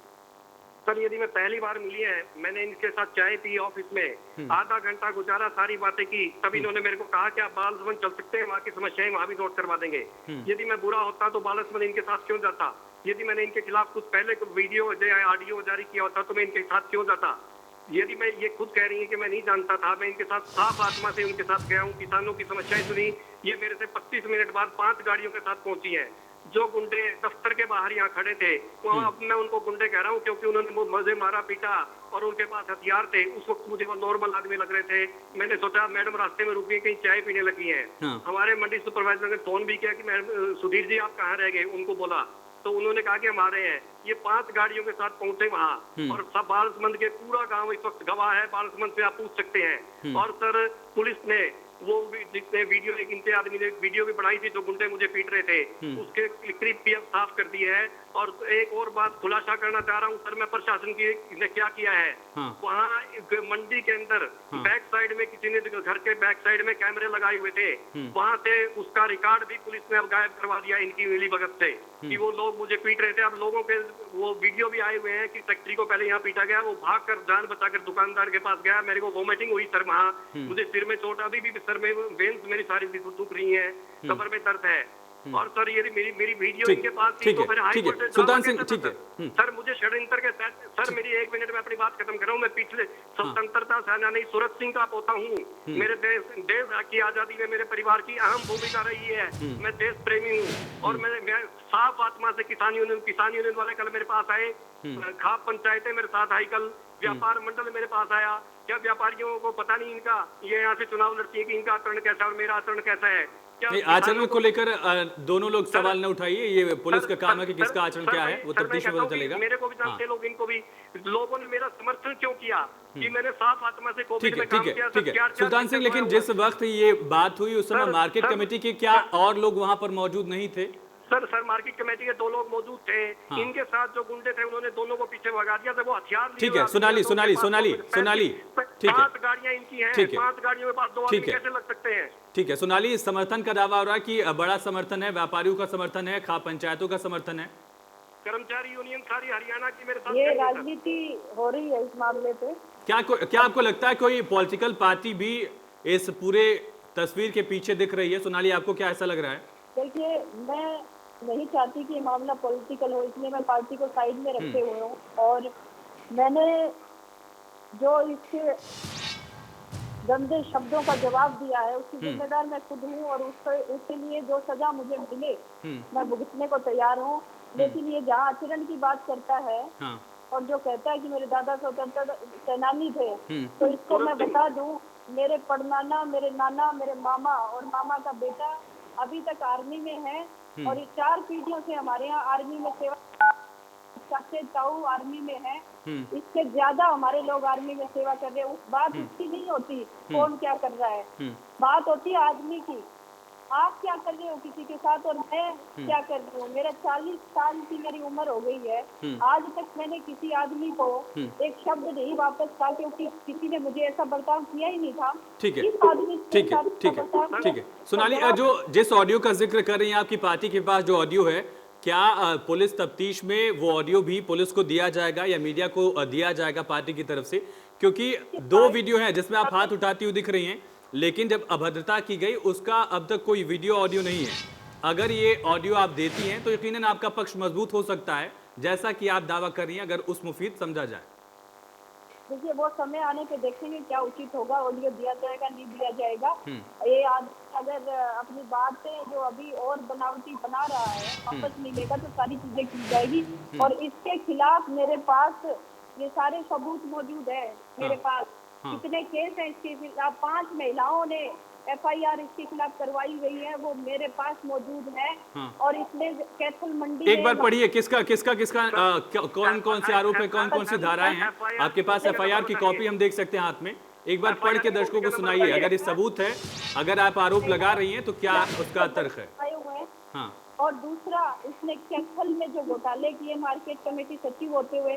सर यदि मैं पहली बार मिली है, मैंने इनके साथ चाय पी ऑफिस में, आधा घंटा गुजारा, सारी बातें की, तब इन्होंने मेरे को कहा कि आप बालसमंद चल सकते हैं, वहाँ की समस्याएं वहाँ भी नोट करवा देंगे। यदि मैं बुरा होता तो बालसमंद इनके साथ क्यों जाता? यदि मैंने इनके खिलाफ कुछ पहले वीडियो या ऑडियो जारी किया होता तो मैं इनके साथ क्यों जाता? यदि मैं ये खुद कह रही है कि मैं नहीं जानता था, मैं इनके साथ साफ आत्मा से उनके साथ गया हूँ, किसानों की समस्याएं सुनी। ये मेरे से 25 मिनट बाद 5 गाड़ियों के साथ पहुंची हैं। जो गुंडे दफ्तर के बाहर यहाँ खड़े थे, अब मैं उनको गुंडे कह रहा हूँ क्योंकि उन्होंने मुझे मारा पीटा और उनके पास हथियार थे। उस वक्त मुझे वो नॉर्मल आदमी लग रहे थे। मैंने सोचा मैडम रास्ते में रुकी, कहीं चाय पीने लगी है। हमारे मंडी सुपरवाइजर ने फोन भी किया कि मैडम सुधीर जी आप कहाँ रह गए, उनको बोला तो उन्होंने कहा कि हम आ रहे हैं। ये 5 गाड़ियों के साथ पहुंचे वहाँ और सब बालसमंद के पूरा गांव इस वक्त गवाह है। बालसमंद से आप पूछ सकते हैं। और सर पुलिस ने वो जिसने वीडियो एक इनके आदमी ने वीडियो भी बनाई थी, जो गुंडे मुझे पीट रहे थे, उसके क्लिप भी अब साफ कर दी है। और एक और बात खुलासा करना चाह रहा हूँ सर, मैं प्रशासन की ने क्या किया है, वहाँ मंडी के अंदर बैक साइड में किसी ने घर के बैक साइड में कैमरे लगाए हुए थे, वहाँ से उसका रिकॉर्ड भी पुलिस ने अब गायब करवा दिया इनकी मिली भगत से, कि वो लोग मुझे पीट रहे थे। अब लोगों के वो वीडियो भी आए हुए हैं कि सेक्रेटरी को पहले यहाँ पीटा गया, वो भागकर जान बचाकर दुकानदार के पास गया, मेरे को वोमिटिंग हुई सर वहाँ, मुझे सिर में चोट, अभी भी सर में वेन्स मेरी सारी दुख रही है, कमर में दर्द है। और सर ये मेरी वीडियो इनके पास थी, तो फिर हाई कोर्ट सुल्तान सिंह, ठीक है सर, मुझे षड्यंत्र के सर मेरी 1 मिनट में अपनी बात खत्म कर रहा हूँ। मैं पिछले स्वतंत्रता सेनानी सूरत सिंह का पोता हूँ। मेरे देश की आजादी में मेरे परिवार की अहम भूमिका रही है। मैं देश प्रेमी हूँ और मैं साफ आत्मा से किसान यूनियन वाले कल मेरे पास आए, खाप पंचायतें मेरे साथ आई, कल व्यापार मंडल मेरे पास आया। क्या व्यापारियों को पता नहीं इनका ये यहाँ से चुनाव लड़ती है कि इनका आचरण कैसा है और मेरा आचरण कैसा है? आचरण को लेकर दोनों लोग सवाल न उठाइए, ये पुलिस का काम है कि किसका आचरण क्या है, वो तफ्तीश में पता चलेगा। मेरे को भी जानते लोग, इनको भी लोगों ने मेरा समर्थन क्यों किया कि मैंने साफ आत्मा से कोविड में काम किया। ठीक है सुल्तान सिंह, लेकिन जिस वक्त ये बात हुई उस समय मार्केट कमेटी के क्या और लोग वहाँ पर मौजूद नहीं थे? सर मार्केट कमेटी के 2 लोग मौजूद थे। इनके साथ जो गुंडे थे उन्होंने दोनों को पीछे भगा दिया था, वो हथियार लिए। ठीक है सोनाली, ठीक है, 5 गाड़ियां इनकी हैं, 5 गाड़ियों के पास 2 आदमी कैसे लग सकते हैं? ठीक है सोनाली, समर्थन का दावा हो रहा है कि बड़ा समर्थन है, व्यापारियों का समर्थन है, खाप पंचायतों का समर्थन है, कर्मचारी यूनियन सारी हरियाणा की मेरे साथ। ये राजनीति हो रही है इस मामले पे। क्या आपको लगता है कोई पॉलिटिकल पार्टी भी इस पूरे तस्वीर के पीछे दिख रही है? सोनाली, आपको क्या ऐसा लग रहा है? देखिए, मैं नहीं चाहती कि मामला पॉलिटिकल हो, इसलिए मैं पार्टी को साइड में रखे हुए हूँ। और मैंने जो इसके गंदे शब्दों का जवाब दिया है उसकी जिम्मेदार मैं खुद हूँ, और उसके लिए जो सजा मुझे मिले मैं भुगतने को तैयार हूँ। लेकिन ये जहाँ आचरण की बात करता है और जो कहता है कि मेरे दादा स्वतंत्रता सेनानी थे, तो इसको मैं बता दूं, मेरे परनाना, मेरे नाना, मेरे मामा और मामा का बेटा अभी तक आर्मी में है, और ये 4 पीढ़ियों से हमारे यहाँ आर्मी में सेवा, चाचे ताऊ आर्मी में है, इससे ज्यादा हमारे लोग आर्मी में सेवा कर रहे हैं। उस बात उसकी नहीं होती कौन क्या कर रहा है, बात होती है आदमी की। आप क्या कर रहे हो किसी के साथ और मैं क्या कर रही हूँ। मेरा 40 साल की मेरी उम्र हो गई है, आज तक मैंने किसी आदमी को एक शब्द नहीं वापस कहा, क्योंकि किसी ने मुझे ऐसा बर्ताव किया ही नहीं था। ठीक है, इस आदमी ठीक है सोनाली, जो जिस ऑडियो का जिक्र कर रही हैं आपकी पार्टी के पास जो ऑडियो है, क्या पुलिस तफ्तीश में वो ऑडियो भी पुलिस को दिया जाएगा या मीडिया को दिया जाएगा पार्टी की तरफ से? क्योंकि 2 वीडियो हैं जिसमें आप हाथ उठाती हुई दिख रही हैं, लेकिन जब अभद्रता की गई उसका अब तक कोई वीडियो ऑडियो नहीं है। अगर ये ऑडियो आप देती हैं तो यकीनन आपका पक्ष मजबूत हो सकता है, जैसा कि आप दावा कर रही हैं, अगर उस मुफीद समझा जाए। देखिए, वो समय आने पे देखेंगे क्या उचित होगा, ऑडियो दिया जाएगा नहीं दिया जाएगा। ये अगर अपनी बातें जो अभी और बनावटी बना रहा है वापस नहीं लेगा तो सारी चीजें की जाएगी। और इसके खिलाफ मेरे पास ये सारे सबूत मौजूद है। मेरे पास कितने केस हैं इसके खिलाफ, 5 महिलाओं ने FIR इसके खिलाफ करवाई गई है, वो मेरे पास मौजूद है। और इसमें कैथल मंडी एक बार पढ़िए, किसका कौन कौन से आरोप है, कौन कौन सी धाराएं हैं आपके पास? FIR की कॉपी हम देख सकते हैं हाथ में, एक बार पढ़ के दर्शकों को सुनाइए। अगर ये सबूत है, अगर आप आरोप लगा रही हैं तो क्या उसका तर्क है? हाँ। और दूसरा, इसने कैथल में जो घोटाले किए मार्केट कमेटी सचिव होते हुए,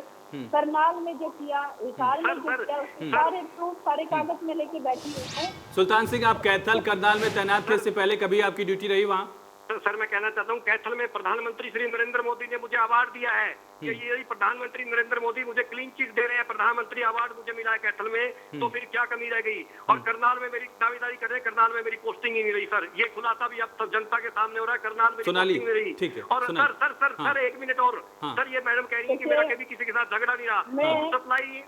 करनाल में जो किया, हिसार में जो किया, उसके सारे प्रूफ, सारे कागज में लेके बैठी हूँ। सुल्तान सिंह, आप कैथल करनाल में तैनात थे, इससे पहले कभी आपकी ड्यूटी रही वहाँ? सर मैं कहना चाहता हूँ, कैथल में प्रधानमंत्री श्री नरेंद्र मोदी ने मुझे अवार्ड दिया है कि ये प्रधानमंत्री नरेंद्र मोदी मुझे क्लीन चिट दे रहे हैं, प्रधानमंत्री अवार्ड मुझे मिला है कैथल में, तो फिर क्या कमी रह गई? और करनाल में मेरी दावेदारी कर रहे हैं, करनाल में मेरी पोस्टिंग ही नहीं रही सर। ये खुलासा भी अब सब जनता के सामने हो रहा है, करनाल में पोस्टिंग नहीं रही। ठीक है। और सर 1 मिनट और सर, ये मैडम कह रही है कि मेरा कभी किसी के साथ झगड़ा नहीं रहा।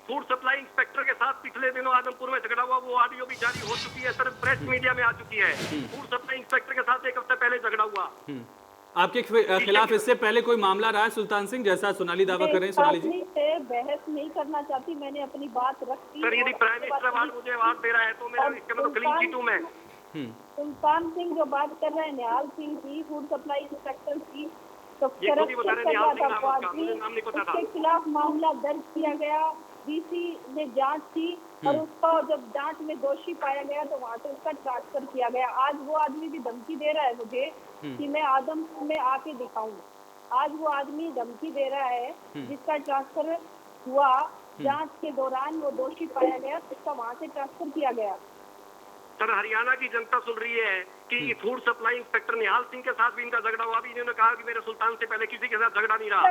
फूड सप्लाई इंस्पेक्टर के साथ पिछले दिनों आदमपुर में झगड़ा हुआ, वो ऑडियो भी जारी हो चुकी है सर, प्रेस मीडिया में आ चुकी है। फूड सप्लाई इंस्पेक्टर के साथ 1 हफ्ते पहले झगड़ा हुआ। आपके खिलाफ इससे पहले कोई मामला रहा है सुल्तान सिंह, जैसा सोनाली दावा कर रहे हैं? सोनाली जी, से बहस नहीं करना चाहती, मैंने अपनी बात रखी। सर यदि प्राइम मिनिस्टर अवार्ड मुझे अवार्ड दे रहा है तो मेरा इसके मतलब क्लीन चिट हूं मैं। सुल्तान सिंह जो बात कर रहे हैं निहाल सिंह की, फूड सप्लाई इंस्पेक्टर की, तो ये खुद ही बता रहे हैं निहाल सिंह नाम उसका, मुझे नाम नहीं पता था। उसके खिलाफ मामला दर्ज किया गया, डीसी ने जांच की और उसको जब जांच में दोषी पाया गया तो वहां से उसका ट्रांसफर किया गया। आज वो आदमी भी धमकी दे रहा है मुझे कि मैं आदमपुर में आके दिखाऊं। आज वो आदमी धमकी दे रहा है जिसका ट्रांसफर हुआ, जांच के दौरान वो दोषी पाया गया, उसका वहां से ट्रांसफर किया गया। सर हरियाणा की जनता सुन रही है कि फूड सप्लाई इंस्पेक्टर निहाल सिंह के साथ भी इनका झगड़ा हुआ। अभी इन्होंने कहा कि मेरे सुल्तान से पहले किसी के साथ झगड़ा नहीं रहा।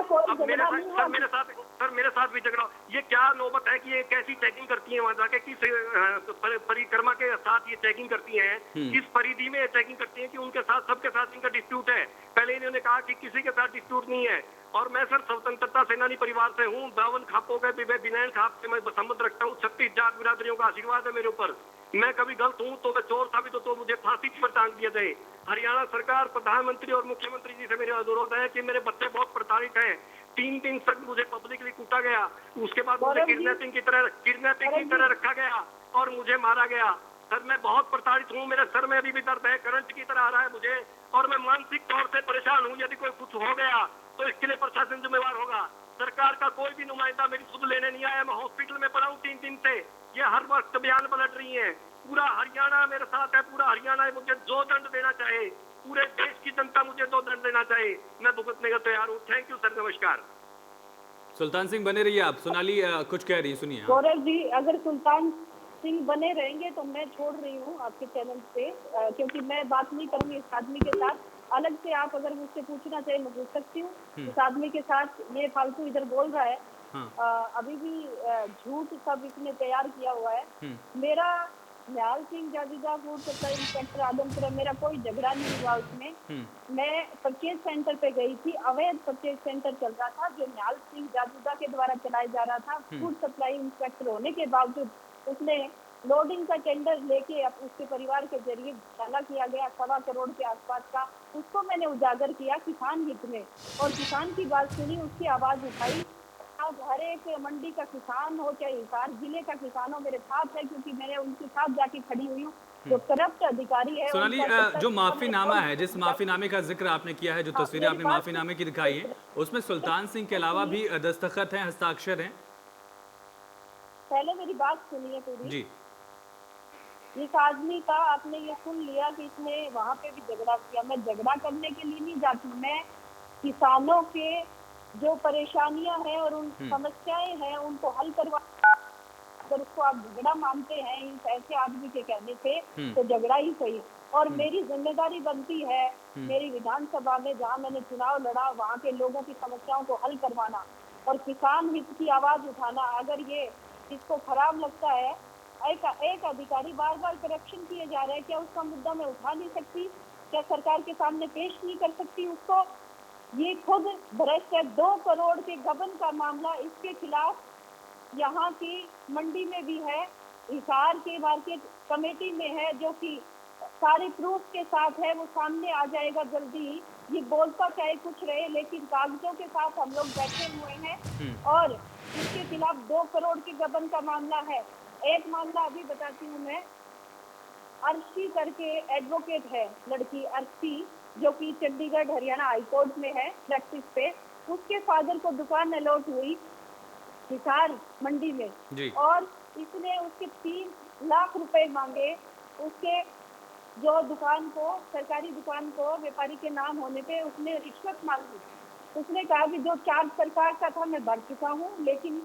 अब मेरे साथ भी झगड़ा। ये क्या नौबत है कि ये कैसी चेकिंग करती है वहां जाके, किस परिक्रमा के साथ ये चेकिंग करती है, किस परिधि में चेकिंग करती है कि उनके साथ सबके साथ इनका डिस्प्यूट है। पहले इन्होंने कहा कि किसी के साथ डिस्प्यूट नहीं है। और मैं सर स्वतंत्रता सेनानी परिवार से हूँ, 52 खापों के बिनैन खाप से मैं संबंध रखता हूँ। 36 जात बिरादरियों का आशीर्वाद है मेरे ऊपर। मैं कभी गलत हूँ तो मैं चोर साबित हो तो मुझे फांसी पर टांग दिया जाए। हरियाणा सरकार, प्रधानमंत्री और मुख्यमंत्री जी से मेरा अनुरोध है कि मेरे बच्चे बहुत प्रताड़ित हैं। 3 दिन तक मुझे पब्लिकली कूटा गया, उसके बाद मुझे किडनैपिंग की तरह रखा गया और मुझे मारा गया। सर मैं बहुत प्रताड़ित हूँ, मेरे सर में अभी भी दर्द है, करंट की तरह आ रहा है मुझे, और मैं मानसिक तौर से परेशान हूँ। यदि कोई कुछ हो गया तो इसके लिए प्रशासन जिम्मेवार होगा। सरकार का कोई भी नुमाइंदा मेरी सुध लेने नहीं आया। मैं हॉस्पिटल में पड़ा हूँ 3 दिन से। ये हर वक्त बयान पलट रही है। पूरा हरियाणा मेरे साथ है, पूरा हरियाणा मुझे जो दंड देना चाहे, पूरे देश की जनता मुझे जो दंड देना चाहे, मैं भुगतने का तैयार हूँ। थैंक यू सर, नमस्कार। सुल्तान सिंह बने रहिए आप। सोनाली कुछ कह रही है, सुनिए। गौरव जी, अगर सुल्तान सिंह बने रहेंगे तो मैं छोड़ रही हूँ आपके चैनल पे, क्योंकि मैं बात नहीं करूंगी इस आदमी के साथ। अलग से आप अगर मुझसे पूछना चाहे मैं पूछ सकती हूँ। इस आदमी के साथ ये फालतू इधर बोल रहा है। अभी भी झूठ सब इसने तैयार किया हुआ है। मेरा निहाल सिंह जाजीदा फूड सप्लाई इंस्पेक्टर आदमपुर, मेरा कोई झगड़ा नहीं हुआ उसमें। मैं परचेज सेंटर पे गई थी, अवैध परचेज सेंटर चल रहा था जो निहाल सिंह जाजीदा के द्वारा चलाया जा रहा था। फूड सप्लाई इंस्पेक्टर होने के बावजूद उसने लोडिंग का टेंडर लेके उसके परिवार के जरिए घोटाला किया गया 1.25 करोड़ के आसपास का। उसको मैंने उजागर किया किसान हित में, और किसान की बात सुनी, उसकी आवाज उठाई। अब हर एक मंडी का किसान हो चाहे हिसार जिले का किसान हो मेरे साथ है, क्योंकि मैंने उनके साथ जाके खड़ी हुई हूँ। जो करप्ट अधिकारी है सोनाली, जो माफीनामा है, जिस माफीनामे का जिक्र आपने किया है, जो तस्वीरें आपने माफीनामे की दिखाई है, उसमें सुल्तान सिंह के अलावा भी दस्तखत हैं, हस्ताक्षर हैं। पहले मेरी बात सुनिए पूरी जी। इस आदमी का आपने ये सुन लिया कि इसने वहाँ पे भी झगड़ा किया। मैं झगड़ा करने के लिए नहीं जाती, मैं किसानों के जो परेशानियां हैं और उन समस्याएं हैं उनको हल करवा। अगर उसको आप झगड़ा मानते हैं इस ऐसे आदमी के कहने से, तो झगड़ा ही सही। और मेरी जिम्मेदारी बनती है मेरी विधानसभा में जहाँ मैंने चुनाव लड़ा, वहाँ के लोगों की समस्याओं को हल करवाना और किसान हित की आवाज उठाना। अगर ये इसको खराब लगता है, एक अधिकारी बार बार करप्शन किए जा रहे हैं, क्या उसका मुद्दा मैं उठा नहीं सकती? क्या सरकार के सामने पेश नहीं कर सकती उसको? ये खुद भ्रष्ट है। 2 करोड़ के गबन का मामला इसके खिलाफ यहाँ की मंडी में भी है, हिसार के मार्केट कमेटी में है, जो कि सारे प्रूफ के साथ है। वो सामने आ जाएगा जल्दी ही। ये बोलता चाहे कुछ रहे, लेकिन कागजों के साथ हम लोग बैठे हुए हैं और इसके खिलाफ 2 करोड़ के गबन का मामला है। एक मामला अभी बताती हूँ मैं। अर्शी करके एडवोकेट है लड़की, अर्शी, जो कि चंडीगढ़ हरियाणा हाई कोर्ट में है प्रैक्टिस पे। उसके फादर को दुकान अलॉट हुई हिसार मंडी में और इसने उसके 3 लाख रुपए मांगे। उसके जो दुकान को, सरकारी दुकान को व्यापारी के नाम होने पे उसने रिश्वत मांगी। उसने कहा कि जो चार्ज सरकार का था मैं भर चुका हूँ, लेकिन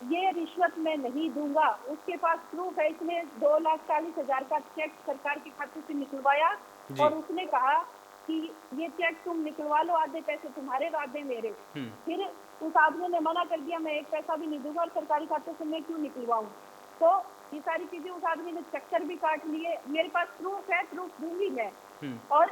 ये रिश्वत मैं नहीं दूंगा। उसके पास प्रूफ है। इसने 2,40,000 का चेक सरकार के खाते से निकलवाया और उसने कहा कि ये चेक तुम निकलवा लो, आधे पैसे तुम्हारे आधे मेरे। फिर उस आदमी ने मना कर दिया, मैं 1 पैसा भी नहीं दूंगा और सरकारी खाते से मैं क्यों निकलवाऊं। तो ये सारी चीजें उस आदमी ने चक्कर भी काट लिए। मेरे पास प्रूफ है, प्रूफ दूंगी मैं। और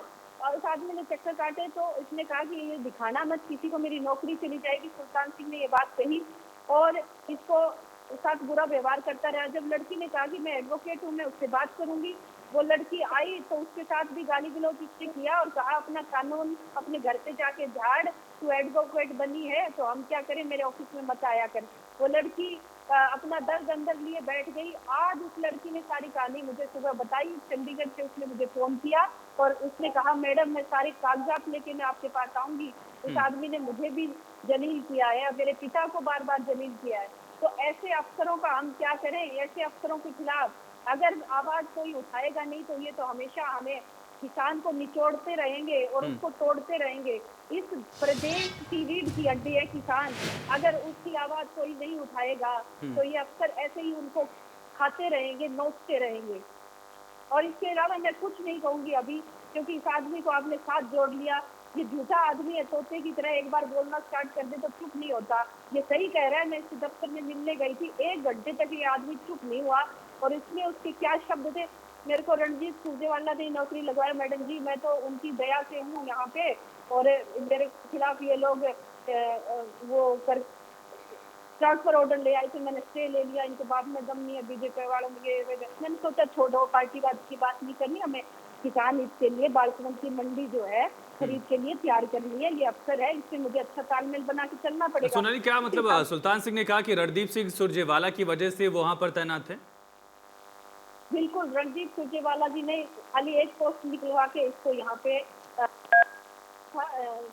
उस आदमी ने चक्कर काटे तो इसने कहा कि ये दिखाना मत, किसी को मेरी नौकरी चली जाएगी। सुल्तान सिंह ने ये बात कही और इसको साथ बुरा व्यवहार करता रहा। जब लड़की ने कहा कि मैं एडवोकेट हूँ, मैं उससे बात करूंगी, वो लड़की आई तो उसके साथ भी गाली गलौज उसने किया और कहा अपना कानून अपने घर पे जाके झाड़, तू एडवोकेट बनी है तो हम क्या करें, मेरे ऑफिस में मत आया कर। वो लड़की अपना दर्द अंदर लिए बैठ गई। आज उस लड़की ने सारी कहानी मुझे सुबह बताई। चंडीगढ़ से उसने मुझे फोन किया और उसने कहा मैडम मैं सारे कागजात लेके मैं आपके पास आऊंगी। उस आदमी ने मुझे भी जलील किया है, मेरे पिता को बार बार जलील किया है। तो ऐसे अफसरों का हम क्या करें? ऐसे अफसरों के खिलाफ अगर आवाज कोई उठाएगा नहीं तो ये तो हमेशा हमें किसान को निचोड़ते रहेंगे और उसको तोड़ते रहेंगे। इस प्रदेश की रीढ़ की हड्डी है किसान, अगर उसकी आवाज कोई नहीं उठाएगा तो ये अफसर ऐसे ही उनको खाते रहेंगे, नोचते रहेंगे। और इसके अलावा मैं कुछ नहीं कहूंगी अभी, क्योंकि इस आदमी को आपने साथ जोड़ लिया। ये झूठा आदमी है, तोते की तरह एक बार बोलना स्टार्ट कर दे तो चुप नहीं होता। ये सही कह रहा है, मैं इस दफ्तर में मिलने गई थी, 1 घंटे तक ये आदमी चुप नहीं हुआ। और इसमें उसके क्या शब्द थे, मेरे को रणजीत सुरजेवाला ने नौकरी लगवाया, मैडम जी मैं तो उनकी दया से हूँ यहाँ पे, और मेरे खिलाफ ये लोग वो कर ट्रांसफर ऑर्डर ले आए थे, मैंने स्टे ले लिया, इनके बाद में दम नहीं है बीजेपी वालों में। मैंने सोचा छोड़ो, पार्टीवाद की बात नहीं करनी, हमें किसान हित के लिए बालसमंद मंडी जो है खरीद के लिए तैयार करनी है। ये अफसर है, इससे मुझे अच्छा तालमेल बना के चलना पड़ेगा। सोनाली, क्या मतलब सुल्तान सिंह ने कहा कि रणदीप सिंह सुरजेवाला की वजह से वो वहां पर तैनात है? बिल्कुल, रणजीत सुरजेवाला जी ने खाली एक पोस्ट निकलवा के इसको यहाँ पे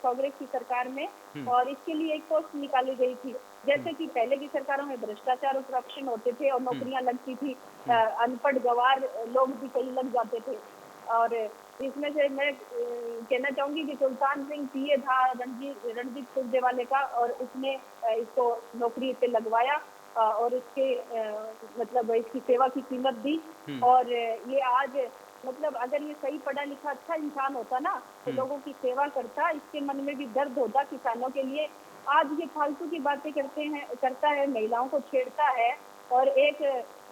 कांग्रेस की सरकार में, और इसके लिए एक पोस्ट निकाली गई थी। जैसे कि पहले की सरकारों में भ्रष्टाचार और करप्शन होते थे और नौकरियां लगती थी, अनपढ़ गवार लोग भी कई लग जाते थे। और इसमें से मैं कहना चाहूंगी कि सुल्तान सिंह पीए था रणजीत सुरजेवाला का, और उसने इसको नौकरी पे लगवाया और इसके मतलब इसकी सेवा की कीमत दी। और ये आज मतलब अगर ये सही पढ़ा लिखा अच्छा इंसान होता ना तो लोगों की सेवा करता, इसके मन में भी दर्द होता किसानों के लिए। आज ये फालतू की बातें करता है, महिलाओं को छेड़ता है, और एक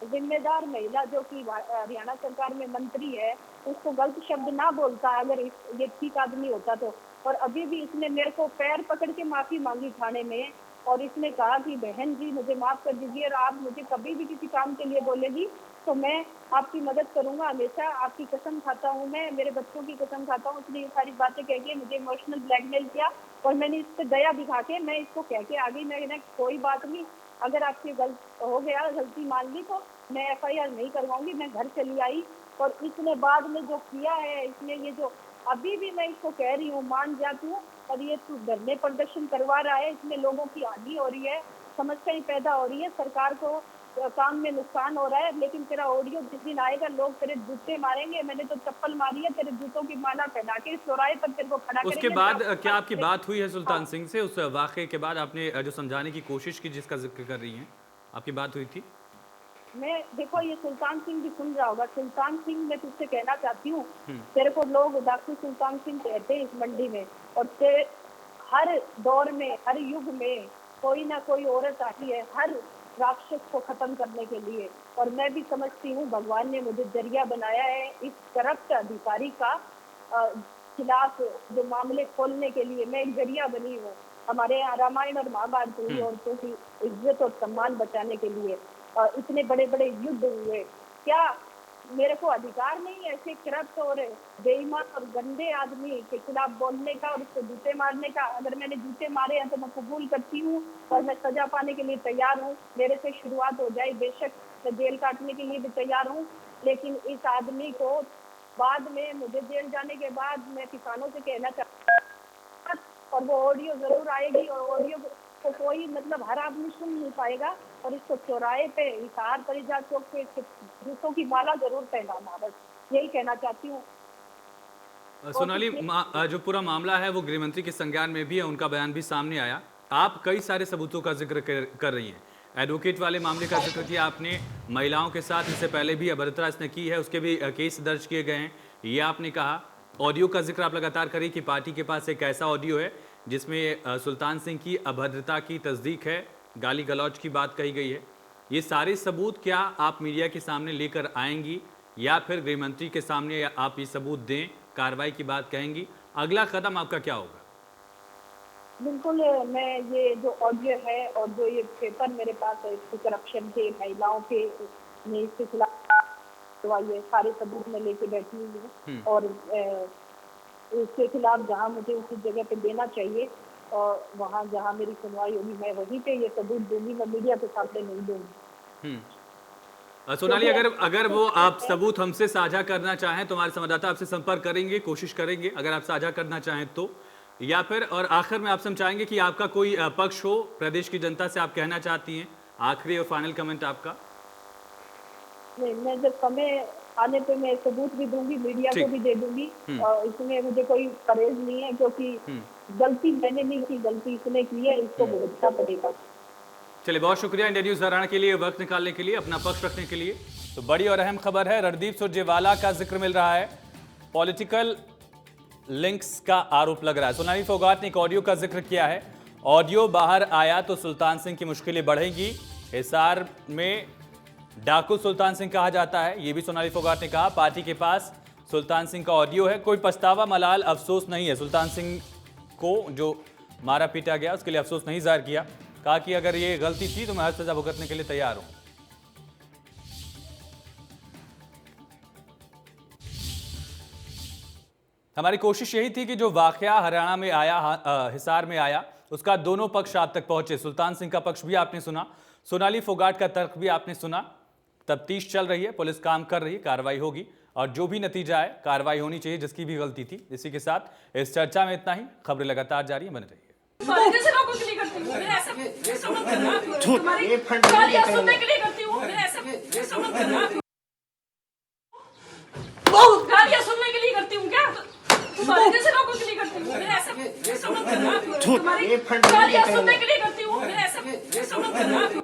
जिम्मेदार महिला जो कि हरियाणा सरकार में मंत्री है उसको गलत शब्द ना बोलता अगर ये ठीक आदमी होता तो। और अभी भी इसने मेरे को पैर पकड़ के माफी मांगी थाने में, और इसने कहा कि बहन जी मुझे माफ कर दीजिए, और आप मुझे कभी भी किसी काम के लिए बोलेगी तो मैं आपकी मदद करूंगा हमेशा, आपकी कसम खाता हूँ, मैं मेरे बच्चों की कसम खाता हूँ। उसने ये सारी बातें कह के मुझे इमोशनल ब्लैकमेल किया, और मैंने इस पर दया दिखा के मैं इसको कह के आ गई, मैं कोई बात नहीं, अगर आपसे गलती मान ली तो मैं FIR नहीं करवाऊंगी, मैं घर चली आई। और इसने बाद में जो किया है, इसने ये जो अभी भी मैं इसको कह रही हूँ मान जाती हूँ, और ये तू धरने प्रदर्शन करवा रहा है, इसमें लोगों की हानि हो रही है, समस्याएं पैदा हो रही है, सरकार को काम में नुकसान हो रहा है। लेकिन तेरा ऑडियो जिस दिन आएगा लोग तेरे जूते मारेंगे, मैंने तो चप्पल मारी है, तेरे जूतों की माला पहना के चौराहे पर तेरे को खड़ा करेंगे। उसके बाद क्या आपकी बात हुई है सुल्तान सिंह से? उस वाकये के बाद आपने जो समझाने की कोशिश की जिसका जिक्र कर रही हैं, आपकी बात हुई थी? मैं देखो, ये सुल्तान सिंह भी सुन रहा होगा। सुल्तान सिंह, मैं तुझसे कहना चाहती हूँ, तेरे को लोग डॉक्टर सुल्तान सिंह कहते हैं इस मंडी में, और हर दौर में हर युग में कोई ना कोई औरत आती है हर राक्षस को खत्म करने के लिए। और मैं भी समझती हूँ भगवान ने मुझे जरिया बनाया है इस करप्ट अधिकारी का खिलाफ जो मामले खोलने के लिए, मैं एक जरिया बनी हूँ। हमारे यहाँ रामायण और महाभारत हुई औरतों की इज्जत और सम्मान बचाने के लिए, इतने बड़े बड़े युद्ध हुए, क्या मेरे को अधिकार नहीं ऐसे करप्ट और बेईमान और गंदे आदमी के खिलाफ बोलने का और उसको जूते मारने का? अगर मैंने जूते मारे हैं तो मैं कबूल करती हूँ और मैं सजा पाने के लिए तैयार हूँ। मेरे से शुरुआत हो जाए, बेशक मैं जेल काटने के लिए भी तैयार हूँ, लेकिन इस आदमी को बाद में मुझे जेल जाने के बाद मैं किसानों से कहना चाहती हूँ, और वो ऑडियो जरूर आएगी, और ऑडियो को कोई मतलब हर आदमी सुन नहीं पाएगा, और इसको चौराहे पे हिसार परिजा चौक पे जूतों की माला जरूर पहनाना, बस यही कहना चाहती हूँ। सोनाली, जो पूरा मामला है वो गृह मंत्री के संज्ञान में भी है, उनका बयान भी सामने आया। आप कई सारे सबूतों का जिक्र कर रही हैं। एडवोकेट वाले मामले का जिक्र किया आपने, महिलाओं के साथ इससे पहले भी अभद्रता इसने की है, उसके भी केस दर्ज किए गए हैं, ये आपने कहा। ऑडियो का जिक्र आप लगातार करिए कि पार्टी के पास एक ऐसा ऑडियो है जिसमें सुल्तान सिंह की अभद्रता की तस्दीक है, गाली गलौज की बात कही गई है। ये सारे सबूत क्या आप मीडिया के सामने लेकर आएंगी, या फिर गृह मंत्री के सामने आप ये सबूत दें, कार्रवाई की बात कहेंगी? अगला कदम आपका क्या होगा? बिल्कुल, मैं ये जो ऑडियो है और जो ये पेपर मेरे पास है करप्शन के, महिलाओं के इसके खिलाफ ये सारे सबूत मैं लेके बैठी हुई हूँ, और इसके खिलाफ जहाँ मुझे उसी जगह पे देना चाहिए और वहाँ जहाँ मेरी सुनवाई होगी मैं वहीं पे ये सबूत दूंगी, मैं मीडिया के सामने नहीं दूंगी। सोनाली, अगर वो आप सबूत हमसे साझा करना चाहें तो हमारे संवाददाता आपसे संपर्क करेंगे, कोशिश करेंगे अगर आप साझा करना चाहें तो, या फिर और आखिर में आपसे हम चाहेंगे कि आपका कोई पक्ष हो, प्रदेश की जनता से आप कहना चाहती हैं आखिरी और फाइनल कमेंट आपका। नहीं, मैं जब समय आने पे मैं सबूत भी दूंगी, मीडिया को भी दे दूंगी। और इसमें मुझे कोई परहेज नहीं है, क्योंकि गलती मैंने नहीं की, गलती इसने की है, इसको भुगतना पड़ेगा। चलिए, बहुत शुक्रिया इंडिया न्यूज हरियाणा के लिए वक्त निकालने के लिए, अपना पक्ष रखने के लिए। तो बड़ी और अहम खबर है, रणदीप सुरजेवाला का जिक्र मिल रहा है, पॉलिटिकल लिंक्स का आरोप लग रहा है। सोनाली फोगाट ने एक ऑडियो का जिक्र किया है, ऑडियो बाहर आया तो सुल्तान सिंह की मुश्किलें बढ़ेंगी। हिसार में डाकू सुल्तान सिंह कहा जाता है, यह भी सोनाली फोगाट ने कहा। पार्टी के पास सुल्तान सिंह का ऑडियो है, कोई पछतावा मलाल अफसोस नहीं है। सुल्तान सिंह को जो मारा पीटा गया उसके लिए अफसोस नहीं जाहिर किया, कहा कि अगर ये गलती थी तो मैं हर सजा भुगतने के लिए तैयार हूं। हमारी कोशिश यही थी कि जो वाकया हरियाणा में आया, हिसार में आया, उसका दोनों पक्ष आप तक पहुंचे। सुल्तान सिंह का पक्ष भी आपने सुना, सोनाली फोगाट का तर्क भी आपने सुना। तफ्तीश चल रही है, पुलिस काम कर रही है, कार्रवाई होगी और जो भी नतीजा है कार्रवाई होनी चाहिए जिसकी भी गलती थी। इसी के साथ इस चर्चा में इतना ही। खबरें लगातार जारी है, बने रहिए। कैसे लोगों के लिए करती हूँ? ऐसा मत करना। तुम्हारी गालियाँ सुनने के लिए करती हूँ। ऐसा मत करना। गालियाँ सुनने के लिए करती हूँ क्या? तुम्हारी कैसे लोगों के लिए करती हूँ? ऐसा मत करना। तुम्हारी गालियाँ सुनने के लिए करती हूँ। ऐसा मत करना।